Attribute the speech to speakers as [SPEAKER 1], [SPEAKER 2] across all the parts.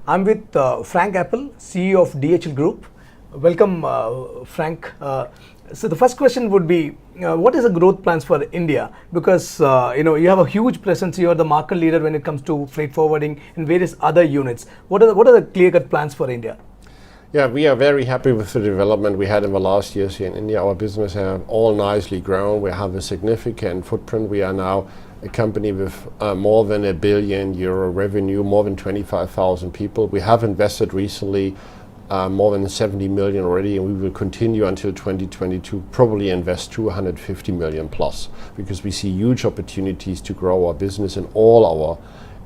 [SPEAKER 1] I'm with Frank Apple, CEO of DHL Group. Welcome, Frank. So the first question would be, what is the growth plans for India? Because you have a huge presence. You are the market leader when it comes to freight forwarding and various other units. What are the clear-cut plans for India?
[SPEAKER 2] Yeah, we are very happy with the development we had in the last years here in India. Our business have all nicely grown. We have a significant footprint. We are now a company with more than €1 billion revenue, more than 25,000 people. We have invested recently more than 70 million already, and we will continue until 2022, probably invest 250 million plus, because we see huge opportunities to grow our business in all our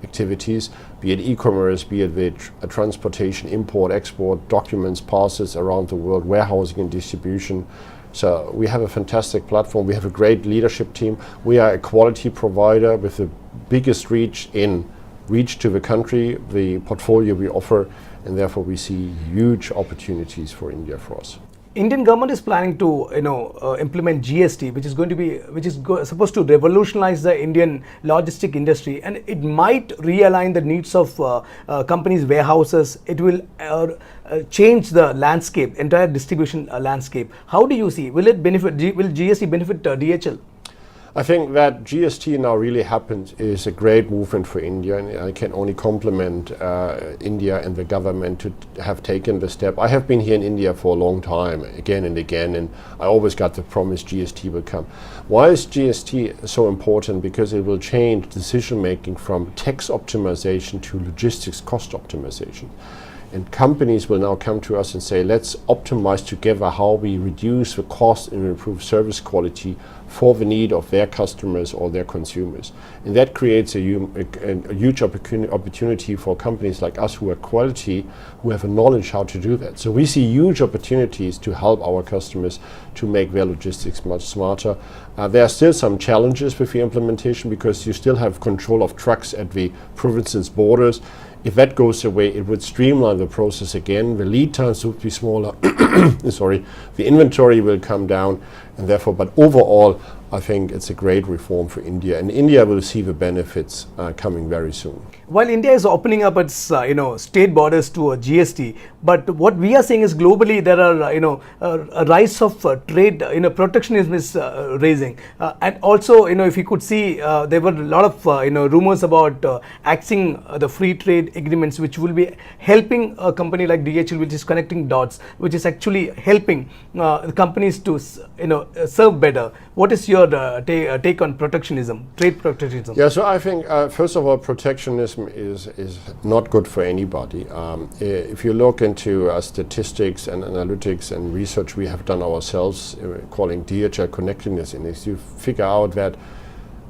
[SPEAKER 2] activities, be it e-commerce, be it with transportation, import, export, documents, parcels around the world, warehousing and distribution. So we have a fantastic platform. We have a great leadership team. We are a quality provider with the biggest reach to the country, the portfolio we offer, and therefore we see huge opportunities for India for us.
[SPEAKER 1] Indian government is planning to implement GST, which is supposed to revolutionize the Indian logistic industry, and it might realign the needs of companies' warehouses. It will change the landscape, entire distribution landscape. How do you see? Will GST benefit DHL?
[SPEAKER 2] I think that GST now really happens is a great movement for India, and I can only compliment India and the government to have taken the step. I have been here in India for a long time, again and again, and I always got the promise GST will come. Why is GST so important? Because it will change decision making from tax optimization to logistics cost optimization. And companies will now come to us and say, let's optimize together how we reduce the cost and improve service quality for the need of their customers or their consumers. And that creates a huge opportunity for companies like us who are quality, who have a knowledge how to do that. So we see huge opportunities to help our customers to make their logistics much smarter. There are still some challenges with the implementation because you still have control of trucks at the provinces' borders. If that goes away, it would streamline the process again. The lead times would be smaller. Sorry, the inventory will come down, and therefore, but overall, I think it's a great reform for India, and India will see the benefits coming very soon.
[SPEAKER 1] While India is opening up its state borders to a GST, but what we are seeing is globally there are a rise of trade. Protectionism is raising, and also if you could see, there were a lot of rumors about axing the free trade agreements, which will be helping a company like DHL, which is connecting dots, which is actually helping the companies to serve better. What is your take on protectionism, trade protectionism?
[SPEAKER 2] Yeah, so I think first of all, protectionism is not good for anybody. If you look into statistics and analytics and research we have done ourselves, calling DHL Connectedness Index, you figure out that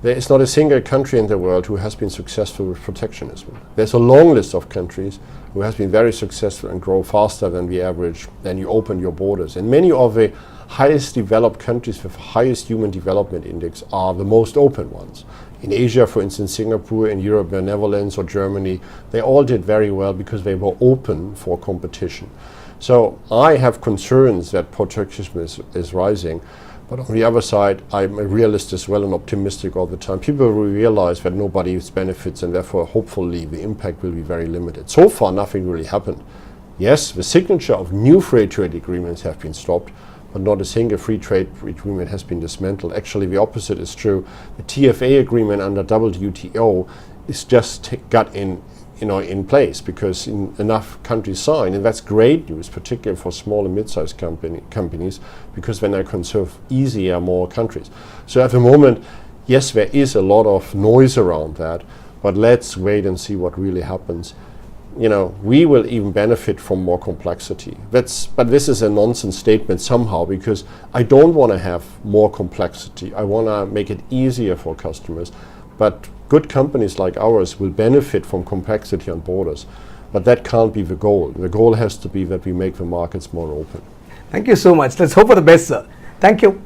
[SPEAKER 2] there is not a single country in the world who has been successful with protectionism. There's a long list of countries who has been very successful and grow faster than the average, then you open your borders. And many of the highest developed countries with highest human development index are the most open ones. In Asia, for instance, Singapore, in Europe, the Netherlands or Germany, they all did very well because they were open for competition. So I have concerns that protectionism is rising. But on the other side, I'm a realist as well and optimistic all the time. People will realize that nobody benefits, and therefore hopefully the impact will be very limited. So far nothing really happened. Yes, the signature of new free trade agreements have been stopped, but not a single free trade agreement has been dismantled. Actually the opposite is true. The TFA agreement under WTO is just got in place because enough countries sign, and that's great news, particularly for small and mid-sized companies, because then they can serve easier more countries. So at the moment, yes, there is a lot of noise around that, but let's wait and see what really happens. We will even benefit from more complexity. But this is a nonsense statement somehow, because I don't want to have more complexity. I want to make it easier for customers. But good companies like ours will benefit from complexity on borders. But that can't be the goal. The goal has to be that we make the markets more open.
[SPEAKER 1] Thank you so much. Let's hope for the best, sir. Thank you.